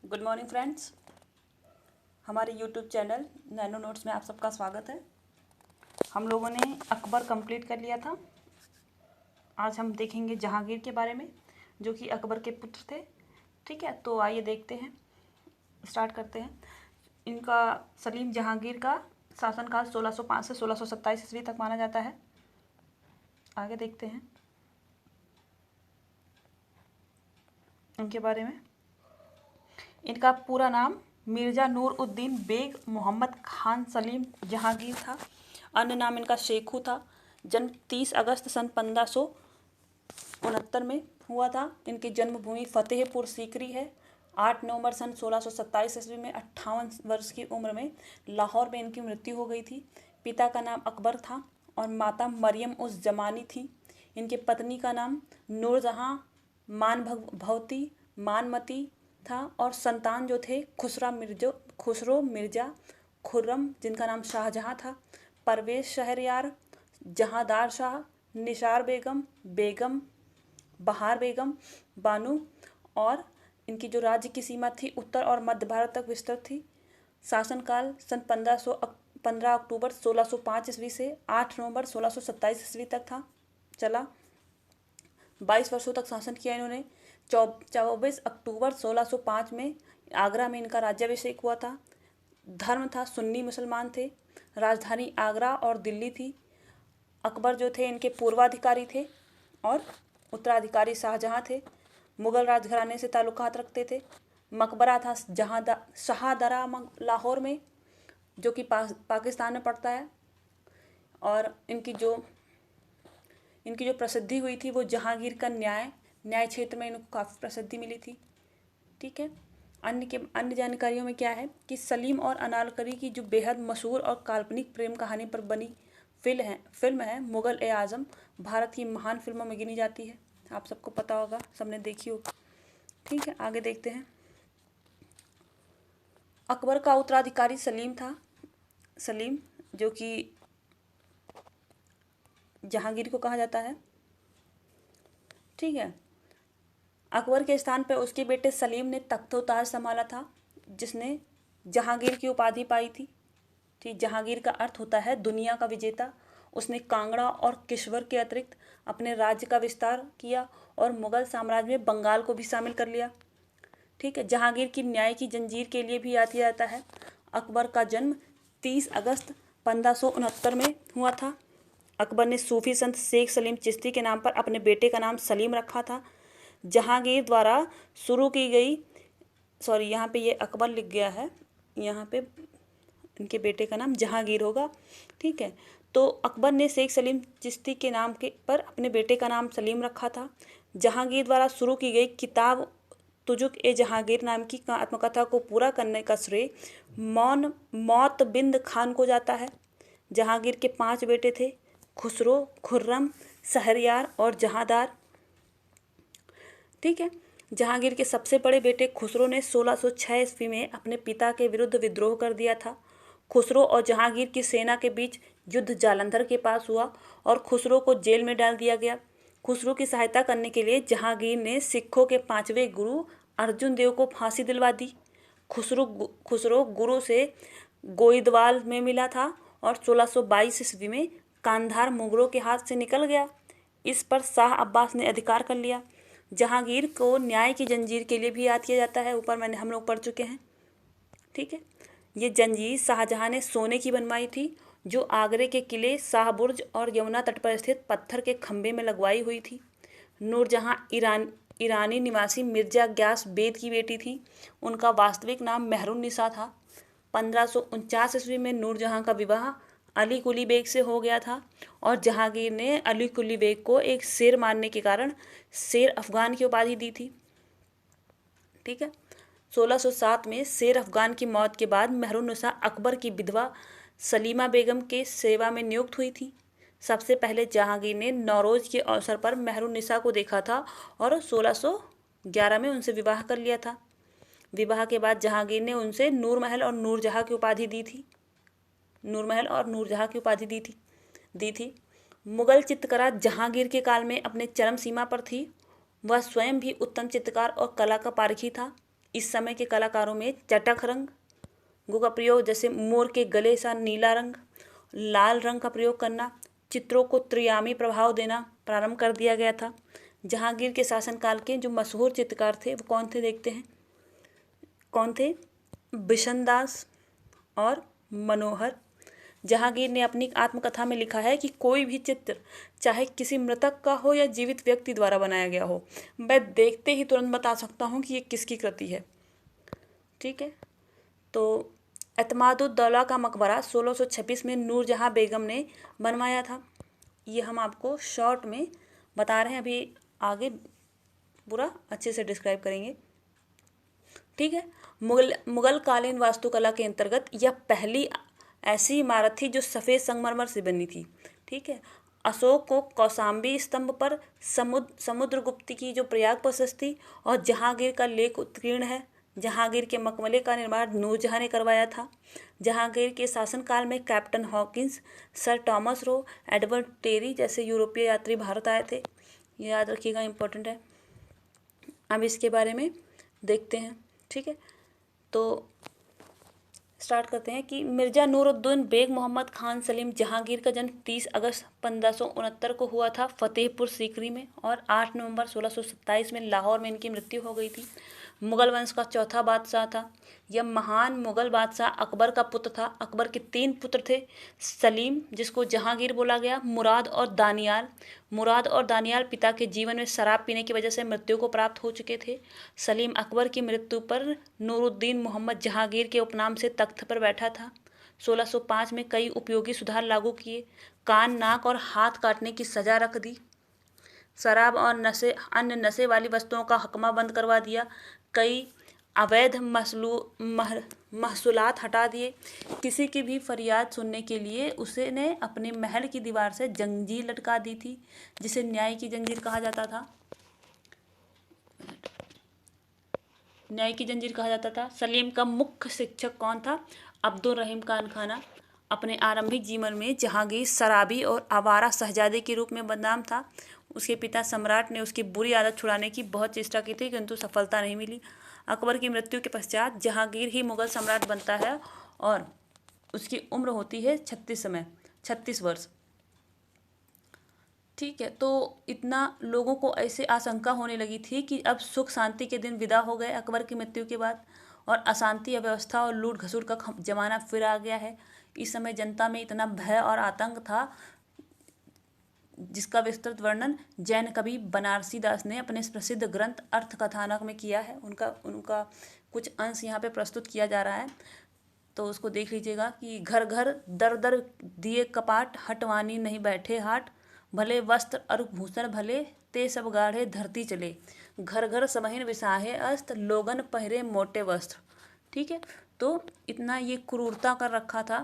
Good morning friends. हमारे YouTube channel nano notes में आप सबका स्वागत है। हम लोगों ने अकबर कंप्लीट कर लिया था। आज हम देखेंगे जहांगीर के बारे में, जो कि अकबर के पुत्र थे। ठीक है, तो आइए देखते हैं, स्टार्ट करते हैं। इनका सलीम जहांगीर का शासनकाल 1605 से 1627 ईस्वी तक माना जाता है। आगे देखते हैं इनके बारे में। इनका पूरा नाम मिर्ज़ा नूर उद्दीन बेग मोहम्मद खान सलीम जहांगीर था। अन्य नाम इनका शेखू था। जन्म 30 अगस्त सन 1569 में हुआ था। इनकी जन्मभूमि फतेहपुर सीकरी है। 8 नवंबर सन 1627 ईस्वी में 58 वर्ष की उम्र में लाहौर में इनकी मृत्यु हो गई थी। पिता का नाम अकबर था और माता मरियम उस जमानी थी। इनके पत्नी का नाम नूरजहां भवती मानमती था और संतान जो थे खुसरो मिर्जा, खुर्रम जिनका नाम शाहजहां था, परवेज शहरयार, जहांदार शाह, निसार बेगम, बहार बेगम, बानू। और इनकी जो राज्य की सीमा थी उत्तर और मध्य भारत तक विस्तृत थी। शासनकाल सन 15 अक्टूबर 1605 ईस्वी से 8 नवंबर 1627 ईस्वी तक था चला। 22 वर्षों तक शासन किया इन्होंने। 24 अक्टूबर 1605 में आगरा में इनका राज्याभिषेक हुआ था। धर्म था सुन्नी मुसलमान थे। राजधानी आगरा और दिल्ली थी। अकबर जो थे इनके पूर्वाधिकारी थे और उत्तराधिकारी शाहजहां थे। मुगल राजघराने से ताल्लुकात रखते थे। मकबरा था शाहदरा लाहौर में, जो कि पाकिस्तान में पड़ता है। और इनकी जो प्रसिद्धि हुई थी वो जहांगीर का न्याय क्षेत्र में इनको काफ़ी प्रसिद्धि मिली थी। ठीक है, अन्य जानकारियों में क्या है कि सलीम और अनारकली की जो बेहद मशहूर और काल्पनिक प्रेम कहानी पर बनी फिल्म है मुगल ए आज़म, भारत की महान फिल्मों में गिनी जाती है। आप सबको पता होगा, सबने देखी होगी। ठीक है, आगे देखते हैं। अकबर का उत्तराधिकारी सलीम था। सलीम जो कि जहांगीर को कहा जाता है। ठीक है, अकबर के स्थान पर उसके बेटे सलीम ने तख्त-ओ-ताज संभाला था, जिसने जहांगीर की उपाधि पाई थी। ठीक, जहांगीर का अर्थ होता है दुनिया का विजेता। उसने कांगड़ा और किश्तवाड़ के अतिरिक्त अपने राज्य का विस्तार किया और मुगल साम्राज्य में बंगाल को भी शामिल कर लिया। ठीक है, जहांगीर की न्याय की जंजीर के लिए भी याद किया जाता है। अकबर का जन्म 30 अगस्त 1569 में हुआ था। अकबर ने सूफी संत शेख सलीम चिश्ती के नाम पर अपने बेटे का नाम सलीम रखा था। जहांगीर द्वारा शुरू की गई, सॉरी यहाँ पे ये अकबर लिख गया है, यहाँ पे इनके बेटे का नाम जहांगीर होगा। ठीक है, तो अकबर ने शेख सलीम चिश्ती के नाम के पर अपने बेटे का नाम सलीम रखा था। जहांगीर द्वारा शुरू की गई किताब तुजुक ए जहांगीर नाम की आत्मकथा को पूरा करने का श्रेय मोतबिंद खान को जाता है। जहांगीर के 5 बेटे थे, खुसरो, खुर्रम, शहरयार और जहांदार। ठीक है, जहांगीर के सबसे बड़े बेटे खुसरो ने 1606 ईस्वी में अपने पिता के विरुद्ध विद्रोह कर दिया था। खुसरो और जहांगीर की सेना के बीच युद्ध जालंधर के पास हुआ और खुसरो को जेल में डाल दिया गया। खुसरो की सहायता करने के लिए जहांगीर ने सिखों के 5वें गुरु अर्जुन देव को फांसी दिलवा दी। खुसरो गुरु से गोइदवाल में मिला था और 1622 ईस्वी में कांधार मुगलों के हाथ से निकल गया। इस पर शाह अब्बास ने अधिकार कर लिया। जहांगीर को न्याय की जंजीर के लिए भी याद किया जाता है, ऊपर हम लोग पढ़ चुके हैं। ठीक है, ये जंजीर शाहजहां ने सोने की बनवाई थी, जो आगरे के किले शाहबुर्ज और यमुना तट पर स्थित पत्थर के खंभे में लगवाई हुई थी। नूरजहां ईरानी निवासी मिर्जा ग्यास बेद की बेटी थी। उनका वास्तविक नाम मेहरुन्निसा था। 1549 ईस्वी में नूरजहां का विवाह अली कुली बेग से हो गया था और जहांगीर ने अली कुली बेग को एक शेर मारने के कारण शेर अफगान की उपाधि दी थी। ठीक है, 1607 में शेर अफगान की मौत के बाद मेहरुन्निसा अकबर की विधवा सलीमा बेगम के सेवा में नियुक्त हुई थी। सबसे पहले जहांगीर ने नौरोज के अवसर पर मेहरुन्निसा को देखा था और 1611 में उनसे विवाह कर लिया था। विवाह के बाद जहांगीर ने उनसे नूरमहल और नूरजहां की उपाधि दी थी। मुगल चित्रकला जहांगीर के काल में अपने चरम सीमा पर थी। वह स्वयं भी उत्तम चित्रकार और कला का पारखी था। इस समय के कलाकारों में चटक रंगों का प्रयोग, जैसे मोर के गले सा नीला रंग, लाल रंग का प्रयोग करना, चित्रों को त्रियामी प्रभाव देना प्रारंभ कर दिया गया था। जहांगीर के शासनकाल के जो मशहूर चित्रकार थे वो कौन थे, देखते हैं कौन थे। बिशनदास और मनोहर। जहांगीर ने अपनी आत्मकथा में लिखा है कि कोई भी चित्र चाहे किसी मृतक का हो या जीवित व्यक्ति द्वारा बनाया गया हो, मैं देखते ही तुरंत बता सकता हूँ कि ये किसकी कृति है। ठीक है, तो एतमादुद्दौला का मकबरा 1626 में नूरजहां बेगम ने बनवाया था। ये हम आपको शॉर्ट में बता रहे हैं, अभी आगे पूरा अच्छे से डिस्क्राइब करेंगे। ठीक है, मुगल कालीन वास्तुकला के अंतर्गत यह पहली ऐसी इमारत थी जो सफ़ेद संगमरमर से बनी थी। ठीक है, अशोक को कौशाम्बी स्तंभ पर समुद्रगुप्त की जो प्रयाग प्रशस्ति और जहांगीर का लेख उत्कीर्ण है। जहांगीर के मकबरे का निर्माण नूरजहां ने करवाया था। जहांगीर के शासनकाल में captain Hawkins, sir Thomas Roe, Edward Terry जैसे यूरोपीय यात्री भारत आए थे। याद रखिएगा, इम्पोर्टेंट है। अब इसके बारे में देखते हैं। ठीक है, तो स्टार्ट करते हैं कि मिर्ज़ा नूरुद्दीन बेग मोहम्मद खान सलीम जहांगीर का जन्म 30 अगस्त 1569 को हुआ था फतेहपुर सीकरी में, और 8 नवंबर 1627 में लाहौर में इनकी मृत्यु हो गई थी। मुगल वंश का चौथा बादशाह था। यह महान मुगल बादशाह अकबर का पुत्र था। अकबर के 3 पुत्र थे, सलीम जिसको जहांगीर बोला गया, मुराद और दानियाल। मुराद और दानियाल पिता के जीवन में शराब पीने की वजह से मृत्यु को प्राप्त हो चुके थे। सलीम अकबर की मृत्यु पर नूरुद्दीन मोहम्मद जहांगीर के उपनाम से तख्त पर बैठा था। 1605 में कई उपयोगी सुधार लागू किए। कान, नाक और हाथ काटने की सजा रख दी। शराब और अन्य नशे वाली वस्तुओं का हकमा बंद करवा दिया। कई अवैध महसूलात हटा दिए। किसी की भी फरियाद सुनने के लिए उसने अपने महल की दीवार से जंजीर लटका दी थी, जिसे न्याय की जंजीर कहा जाता था। न्याय की जंजीर कहा जाता था। सलीम का मुख्य शिक्षक कौन था? अब्दुल रहीम खान खाना। अपने आरंभिक जीवन में जहांगीर शराबी और आवारा शहजादे के रूप में बदनाम था। उसके पिता सम्राट ने उसकी बुरी आदत छुड़ाने की बहुत चेष्टा की थी, किंतु सफलता नहीं मिली। अकबर की मृत्यु के पश्चात जहांगीर ही मुगल सम्राट बनता है और उसकी उम्र होती है 36 वर्ष। ठीक है, तो इतना लोगों को ऐसे आशंका होने लगी थी कि अब सुख शांति के दिन विदा हो गए अकबर की मृत्यु के बाद, और अशांति, अव्यवस्था और लूट घसुट का जमाना फिर आ गया है। इस समय जनता में इतना भय और आतंक था, जिसका विस्तृत वर्णन जैन कवि बनारसी दास ने अपने प्रसिद्ध ग्रंथ अर्थकथानक में किया है। उनका कुछ अंश यहाँ पे प्रस्तुत किया जा रहा है, तो उसको देख लीजिएगा कि घर घर दर दर दिए कपाट, हटवानी नहीं बैठे हाट, भले वस्त्र और भूषण भले, ते सब गाढ़े धरती चले, घर घर समहीन विसाहे अस्त, लोगन पहरे मोटे वस्त्र। ठीक है, तो इतना ये क्रूरता कर रखा था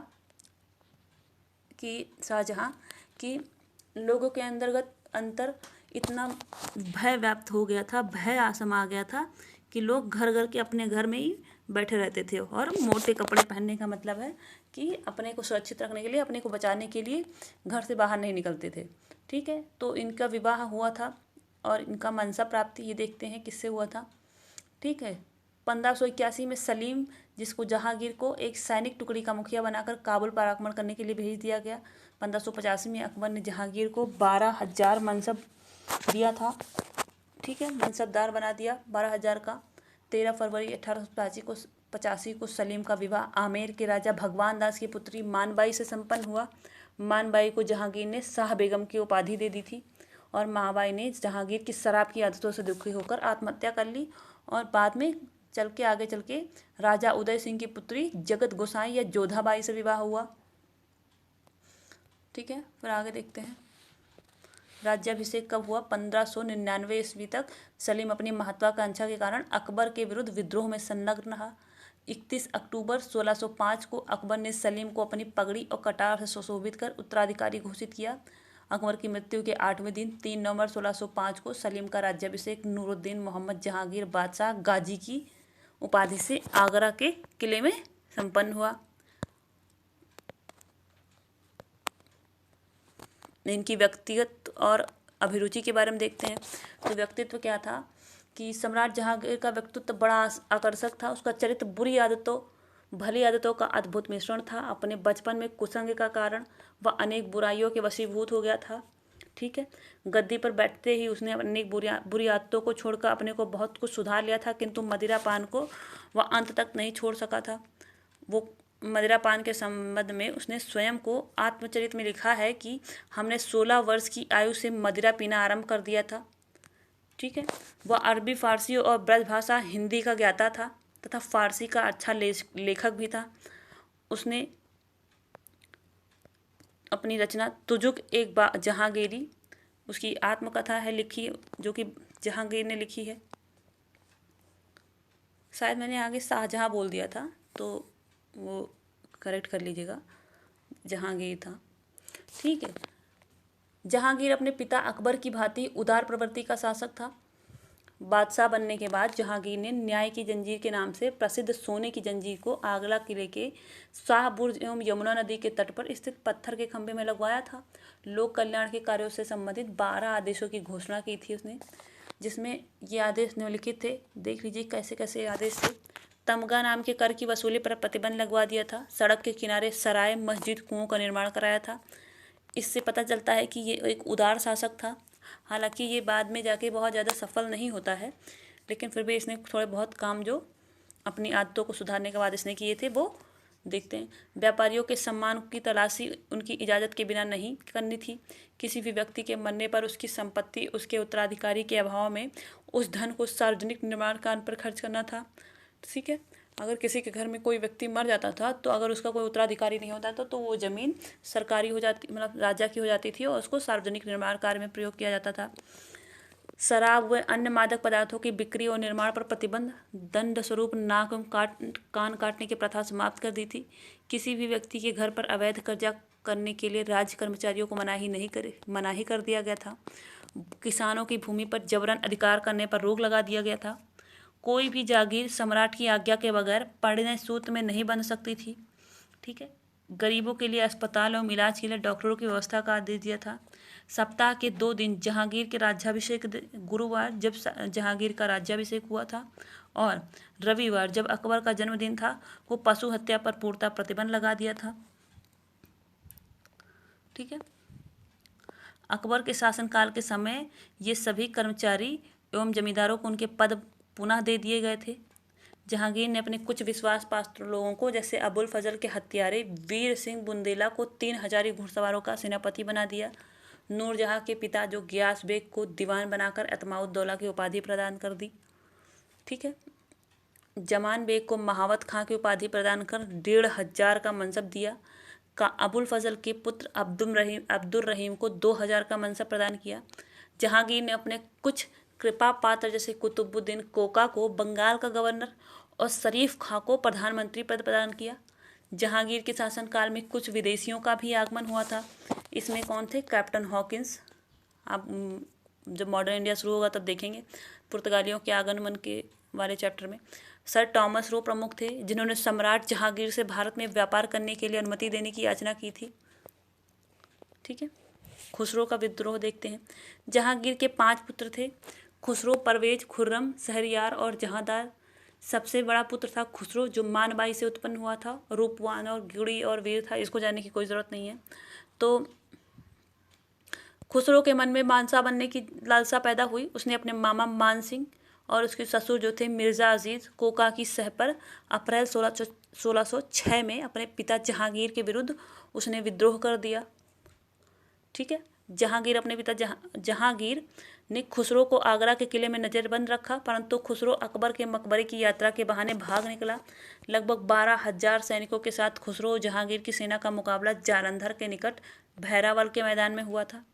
कि शाहजहाँ की लोगों के अंतर इतना भय व्याप्त हो गया था, भय आसमा गया था कि लोग घर घर के अपने घर में ही बैठे रहते थे। और मोटे कपड़े पहनने का मतलब है कि अपने को सुरक्षित रखने के लिए, अपने को बचाने के लिए घर से बाहर नहीं निकलते थे। ठीक है, तो इनका विवाह हुआ था और इनका मनसा प्राप्ति ये देखते हैं किससे हुआ था। ठीक है, 1581 में सलीम, जिसको जहांगीर को एक सैनिक टुकड़ी का मुखिया बनाकर काबुल पर आक्रमण करने के लिए भेज दिया गया। 1585 में अकबर ने जहांगीर को 12,000 मनसब दिया था। ठीक है, मनसबदार बना दिया 12,000 का। 13 फरवरी 1885 को सलीम का विवाह आमेर के राजा भगवान दास की पुत्री मानबाई से संपन्न हुआ। मानबाई को जहांगीर ने शाह बेगम की उपाधि दे दी थी, और मानबाई ने जहांगीर की शराब की आदतों से दुखी होकर आत्महत्या कर ली, और बाद में आगे चल के राजा उदय सिंह की पुत्री जगत गोसाई या जोधाबाई से विवाह हुआ। ठीक है, फिर आगे देखते हैं राज्याभिषेक कब हुआ। 1599 ईस्वी तक सलीम अपनी महत्वाकांक्षा के कारण अकबर के विरुद्ध विद्रोह में संलग्न रहा। 31 अक्टूबर 1605 को अकबर ने सलीम को अपनी पगड़ी और कटार से सुशोभित कर उत्तराधिकारी घोषित किया। अकबर की मृत्यु के 8वें दिन 3 नवंबर 1605 को सलीम का राज्याभिषेक नूरुद्दीन मोहम्मद जहांगीर बादशाह गाजी की उपाधि से आगरा के किले में संपन्न हुआ। इनकी व्यक्तिगत और अभिरुचि के बारे में देखते हैं। तो व्यक्तित्व क्या था कि सम्राट जहांगीर का व्यक्तित्व बड़ा आकर्षक था। उसका चरित्र बुरी आदतों भली आदतों का अद्भुत मिश्रण था। अपने बचपन में कुसंग का कारण वह अनेक बुराइयों के वशीभूत हो गया था। ठीक है, गद्दी पर बैठते ही उसने अनेक बुरी आदतों को छोड़कर अपने को बहुत कुछ सुधार लिया था, किंतु मदिरा पान को वह अंत तक नहीं छोड़ सका था। वो मदिरा पान के संबंध में उसने स्वयं को आत्मचरित में लिखा है कि हमने 16 वर्ष की आयु से मदिरा पीना आरंभ कर दिया था। ठीक है, वह अरबी, फारसी और ब्रज भाषा, हिंदी का ज्ञाता था तथा फारसी का अच्छा लेखक भी था। उसने अपनी रचना तुजुक एक जहांगीरी, उसकी आत्मकथा है लिखी, जो कि जहांगीर ने लिखी है। शायद मैंने आगे शाहजहां बोल दिया था, तो वो करेक्ट कर लीजिएगा, जहांगीर था। ठीक है, जहांगीर अपने पिता अकबर की भांति उदार प्रवृत्ति का शासक था। बादशाह बनने के बाद जहांगीर ने न्याय की जंजीर के नाम से प्रसिद्ध सोने की जंजीर को आगरा किले के शाह बुर्ज एवं यमुना नदी के तट पर स्थित पत्थर के खंभे में लगवाया था। लोक कल्याण के कार्यों से संबंधित 12 आदेशों की घोषणा की थी उसने, जिसमें ये आदेश निम्नलिखित थे। देख लीजिए कैसे कैसे आदेश थे। तमगा नाम के कर की वसूली पर प्रतिबंध लगवा दिया था। सड़क के किनारे सराय, मस्जिद, कुओं का निर्माण कराया था। इससे पता चलता है कि ये एक उदार शासक था। हालांकि ये बाद में जाके बहुत ज़्यादा सफल नहीं होता है, लेकिन फिर भी इसने थोड़े बहुत काम जो अपनी आदतों को सुधारने के बाद इसने किए थे वो देखते हैं। व्यापारियों के सम्मान की तलाशी उनकी इजाज़त के बिना नहीं करनी थी। किसी भी व्यक्ति के मरने पर उसकी संपत्ति उसके उत्तराधिकारी के अभाव में उस धन को सार्वजनिक निर्माण कार्य पर खर्च करना था। ठीक है, अगर किसी के घर में कोई व्यक्ति मर जाता था तो अगर उसका कोई उत्तराधिकारी नहीं होता था तो वो ज़मीन सरकारी हो जाती, मतलब राजा की हो जाती थी और उसको सार्वजनिक निर्माण कार्य में प्रयोग किया जाता था। शराब व अन्य मादक पदार्थों की बिक्री और निर्माण पर प्रतिबंध, दंड स्वरूप नाक एवं कान काटने की प्रथा समाप्त कर दी थी। किसी भी व्यक्ति के घर पर अवैध कब्जा करने के लिए राज्य कर्मचारियों को मनाही कर दिया गया था। किसानों की भूमि पर जबरन अधिकार करने पर रोक लगा दिया गया था। कोई भी जागीर सम्राट की आज्ञा के बगैर परिणय सूत्र में नहीं बन सकती थी। ठीक है, गरीबों के लिए अस्पताल एवं इलाज के लिए डॉक्टरों की व्यवस्था का आदेश दिया था। सप्ताह के 2 दिन जहांगीर के राज्याभिषेक, गुरुवार जब जहांगीर का राज्याभिषेक हुआ था और रविवार जब अकबर का जन्मदिन था, वो पशु हत्या पर पूर्णतः प्रतिबंध लगा दिया था। ठीक है, अकबर के शासनकाल के समय ये सभी कर्मचारी एवं जमींदारों को उनके पद पुनः दे दिए गए थे। जहांगीर ने अपने कुछ विश्वास पात्र लोगों को, जैसे अबुल फजल के हत्यारे वीर सिंह बुंदेला को 3000 घुड़सवारों का सेनापति बना दिया। नूरजहां के पिता जो गियास बेग को दीवान बनाकर अतमाउद्दौला की उपाधि प्रदान कर दी। ठीक है, जमान बेग को महावत खां की उपाधि प्रदान कर 1500 का मनसब दिया। का अबुल फजल के पुत्र अब्दुल रहीम को 2000 का मनसब प्रदान किया। जहांगीर ने अपने कुछ कृपा पात्र जैसे कुतुबुद्दीन कोका को बंगाल का गवर्नर और शरीफ खां को प्रधानमंत्री पद प्रदान किया। जहांगीर के शासनकाल में कुछ विदेशियों का भी आगमन हुआ था। इसमें कौन थे? Captain Hawkins. आप जब मॉडर्न इंडिया शुरू होगा तब देखेंगे पुर्तगालियों के आगमन के वाले चैप्टर में। सर टॉमस रो प्रमुख थे, जिन्होंने सम्राट जहांगीर से भारत में व्यापार करने के लिए अनुमति देने की याचना की थी। ठीक है, खुसरो का विद्रोह देखते हैं। जहांगीर के 5 पुत्र थे, खुसरो, परवेज, खुर्रम, शहरयार और जहांदार। सबसे बड़ा पुत्र था खुसरो, जो मानबाई से उत्पन्न हुआ था। रूपवान और गुणी और वीर था, इसको जानने की कोई ज़रूरत नहीं है। तो खुसरो के मन में बादशाह बनने की लालसा पैदा हुई। उसने अपने मामा मान सिंह और उसके ससुर जो थे मिर्ज़ा अजीज़ कोका की सह पर अप्रैल 1606 में अपने पिता जहांगीर के विरुद्ध उसने विद्रोह कर दिया। ठीक है, जहांगीर अपने पिता जहांगीर ने खुसरो को आगरा के किले में नज़रबंद रखा, परंतु खुसरो अकबर के मकबरे की यात्रा के बहाने भाग निकला। लगभग 12,000 सैनिकों के साथ खुसरो जहांगीर की सेना का मुकाबला जालंधर के निकट भैरावल के मैदान में हुआ था।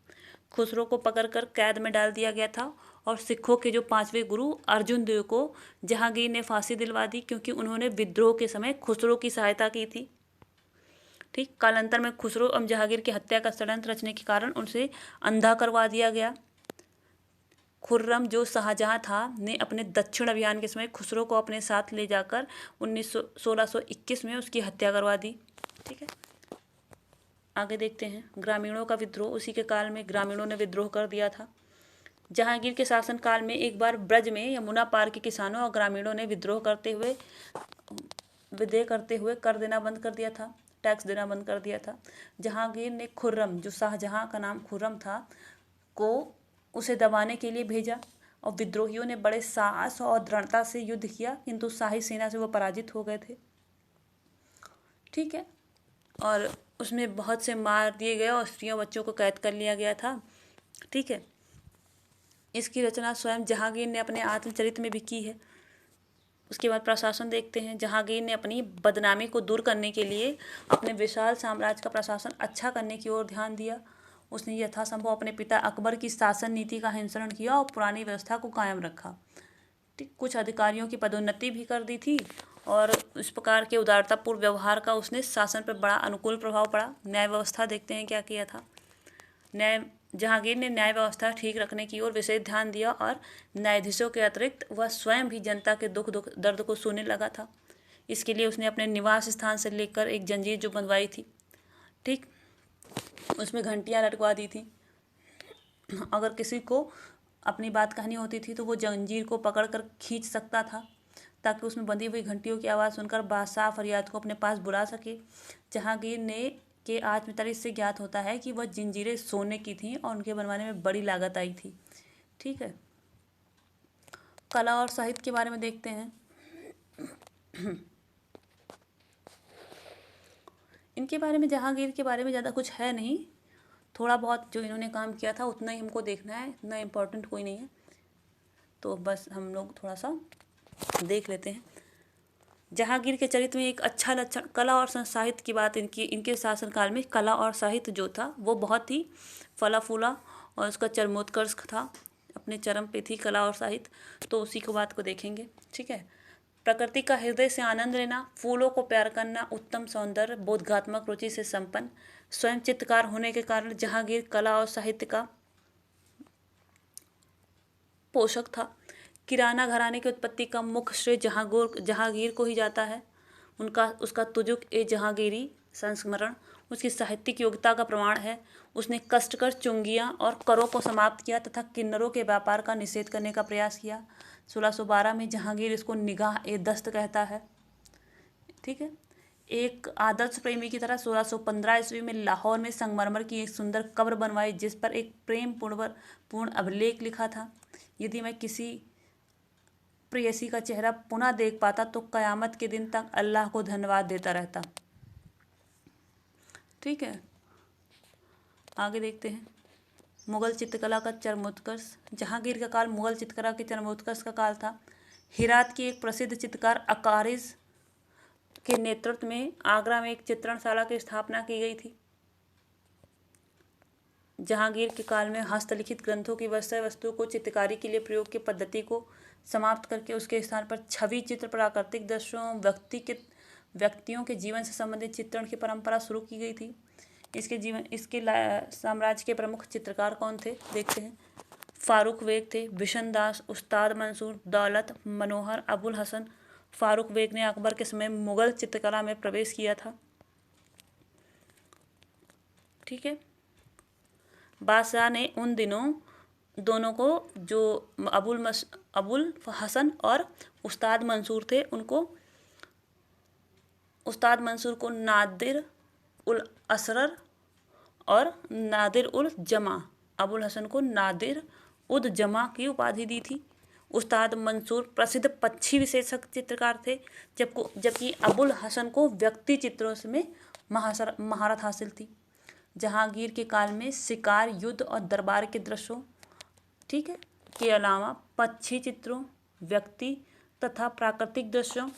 खुसरो को पकड़कर कैद में डाल दिया गया था और सिखों के जो 5वें गुरु अर्जुन देव को जहांगीर ने फांसी दिलवा दी, क्योंकि उन्होंने विद्रोह के समय खुसरो की सहायता की थी। ठीक, कालांतर में खुसरो एवं जहांगीर की हत्या का षड्यंत्र रचने के कारण उनसे अंधा करवा दिया गया। खुर्रम जो शाहजहां था ने अपने दक्षिण अभियान के समय खुसरो को अपने साथ ले जाकर 1621 में उसकी हत्या करवा दी। ठीक है, आगे देखते हैं ग्रामीणों का विद्रोह। उसी के काल में ग्रामीणों ने विद्रोह कर दिया था। जहांगीर के शासनकाल में एक बार ब्रज में यमुना पार के किसानों और ग्रामीणों ने विद्रोह करते हुए कर देना बंद कर दिया था, टैक्स देना बंद कर दिया था। जहांगीर ने खुर्रम, जो शाहजहां का नाम खुर्रम था, को उसे दबाने के लिए भेजा और विद्रोहियों ने बड़े साहस और दृढ़ता से युद्ध किया, किंतु शाही सेना से वो पराजित हो गए थे। ठीक है, और उसमें बहुत से मार दिए गए और स्त्रियों बच्चों को कैद कर लिया गया था। ठीक है, इसकी रचना स्वयं जहांगीर ने अपने आत्मचरित्र में भी की है। उसके बाद प्रशासन देखते हैं। जहांगीर ने अपनी बदनामी को दूर करने के लिए अपने विशाल साम्राज्य का प्रशासन अच्छा करने की ओर ध्यान दिया। उसने यथासंभव अपने पिता अकबर की शासन नीति का अनुसरण किया और पुरानी व्यवस्था को कायम रखा। ठीक, कुछ अधिकारियों की पदोन्नति भी कर दी थी और इस प्रकार के उदारतापूर्ण व्यवहार का उसने शासन पर बड़ा अनुकूल प्रभाव पड़ा। न्याय व्यवस्था देखते हैं क्या किया था। जहांगीर ने न्याय व्यवस्था ठीक रखने की ओर विशेष ध्यान दिया और न्यायाधीशों के अतिरिक्त वह स्वयं भी जनता के दुख दर्द को सुनने लगा था। इसके लिए उसने अपने निवास स्थान से लेकर एक जंजीर जो बनवाई थी, ठीक, उसमें घंटियां लटकवा दी थी। अगर किसी को अपनी बात कहनी होती थी तो वो जंजीर को पकड़कर खींच सकता था ताकि उसमें बंधी हुई घंटियों की आवाज़ सुनकर बादशाह फरियाद को अपने पास बुला सके। जहांगीर ने के आत्मचरित्र से ज्ञात होता है कि वह जंजीरें सोने की थीं और उनके बनवाने में बड़ी लागत आई थी। ठीक है, कला और साहित्य के बारे में देखते हैं। इनके बारे में, जहांगीर के बारे में ज़्यादा कुछ है नहीं, थोड़ा बहुत जो इन्होंने काम किया था उतना ही हमको देखना है, इतना इम्पोर्टेंट कोई नहीं है, तो बस हम लोग थोड़ा सा देख लेते हैं। जहांगीर के चरित्र में एक अच्छा लक्षण कला और साहित्य की बात, इनके शासनकाल में कला और साहित्य जो था वो बहुत ही फला फूला और उसका चरमोत्कर्ष था, अपने चरम पे थी कला और साहित्य। तो उसी को बात को देखेंगे। ठीक है, प्रकृति का हृदय से आनंद लेना, फूलों को प्यार करना, उत्तम सौंदर्य, बोधगात्मक रुचि से संपन्न, स्वयं चित्रकार होने के कारण जहांगीर कला और साहित्य का पोषक था। किराना घराने की उत्पत्ति का मुख्य श्रेय जहांगीर को ही जाता है। उसका तुजुक ए जहांगीरी संस्मरण उसकी साहित्यिक योग्यता का प्रमाण है। उसने कष्टकर चुंगियाँ और करों को समाप्त किया तथा किन्नरों के व्यापार का निषेध करने का प्रयास किया। 1612 में जहांगीर इसको निगाह ए दस्त कहता है। ठीक है, एक आदर्श प्रेमी की तरह 1615 ईस्वी में लाहौर में संगमरमर की एक सुंदर कब्र बनवाई जिस पर एक प्रेम पूर्ण अभिलेख लिखा था। यदि मैं किसी प्रेयसी का चेहरा पुनः देख पाता तो कयामत के दिन तक अल्लाह को धन्यवाद देता रहता। ठीक है, आगे देखते हैं। मुगल चित्रकला का चरमोत्कर्ष। जहांगीर का काल मुगल चित्रकला के चरमोत्कर्ष का काल था। हेरात की एक प्रसिद्ध चित्रकार अकारिज के नेतृत्व में आगरा में एक चित्रणशाला की स्थापना की गई थी। जहांगीर के काल में हस्तलिखित ग्रंथों की विषय वस्तु को चित्रकारी के लिए प्रयोग की पद्धति को समाप्त करके उसके स्थान पर छवि चित्र, प्राकृतिक दृश्यों, व्यक्तियों के जीवन से संबंधित चित्रण की परंपरा शुरू की गई थी। इसके साम्राज्य के प्रमुख चित्रकार कौन थे देखते हैं। फारूक बेग थे, बिशन दास, उस्ताद मंसूर, दौलत, मनोहर, अबुल हसन। फारूक बेग ने अकबर के समय मुगल चित्रकला में प्रवेश किया था। ठीक है, बादशाह ने उन दिनों दोनों को, जो अबुल हसन और उस्ताद मंसूर थे, उस्ताद मंसूर को नादिर उल असरर और नादिर उल जमा, अबुल हसन को नादिर उद जमा की उपाधि दी थी। उस्ताद मंसूर प्रसिद्ध पक्षी विशेषज्ञ चित्रकार थे, जबकि अबुल हसन को व्यक्ति चित्रों में महारत हासिल थी। जहांगीर के काल में शिकार, युद्ध और दरबार के दृश्यों, ठीक है, के अलावा पक्षी चित्रों, व्यक्ति तथा प्राकृतिक दृश्यों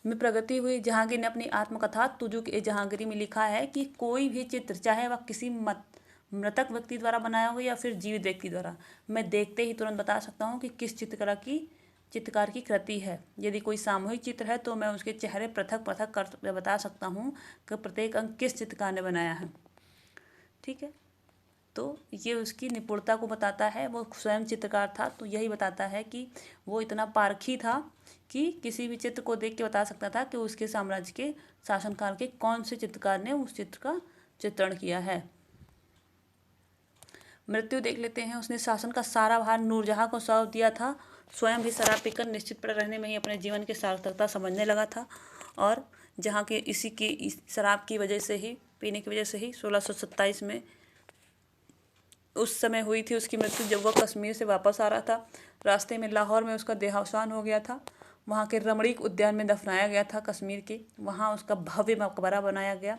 में प्रगति हुई। जहांगीर ने अपनी आत्मकथा तुजुक ए जहांगीरी में लिखा है कि कोई भी चित्र, चाहे वह किसी मृतक व्यक्ति द्वारा बनाया हो या फिर जीवित व्यक्ति द्वारा, मैं देखते ही तुरंत बता सकता हूँ कि किस चित्रकार की कृति है। यदि कोई सामूहिक चित्र है तो मैं उसके चेहरे पृथक पृथक कर बता सकता हूँ कि प्रत्येक अंक किस चित्रकार ने बनाया है। ठीक है, तो ये उसकी निपुणता को बताता है। वो स्वयं चित्रकार था, तो यही बताता है कि वो इतना पारखी था कि किसी भी चित्र को देख के बता सकता था कि उसके साम्राज्य के शासनकाल के कौन से चित्रकार ने उस चित्र का चित्रण किया है। मृत्यु देख लेते हैं। उसने शासन का सारा भार नूरजहाँ को सौंप दिया था। स्वयं भी शराब पीकर निश्चित पड़े रहने में ही अपने जीवन की सार्थकता समझने लगा था। और जहाँ के इस शराब की वजह से ही, पीने की वजह से ही 1627 में उस समय हुई थी उसकी मृत्यु, जब वह कश्मीर से वापस आ रहा था। रास्ते में लाहौर में उसका देहावसान हो गया था। वहाँ के रमणीक उद्यान में दफनाया गया था कश्मीर के। वहाँ उसका भव्य मकबरा बनाया गया।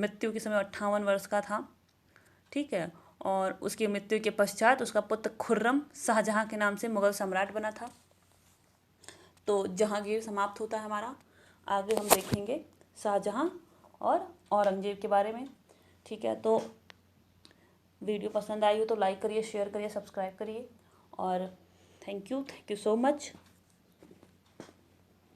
मृत्यु के समय 58 वर्ष का था। ठीक है। और उसकी मृत्यु के पश्चात उसका पुत्र खुर्रम शाहजहाँ के नाम से मुगल सम्राट बना था। तो जहांगीर समाप्त होता है हमारा। आगे हम देखेंगे शाहजहाँ और औरंगजेब के बारे में। ठीक है। तो वीडियो पसंद आई हो तो लाइक करिए, शेयर करिए, सब्सक्राइब करिए। और थैंक यू सो मच।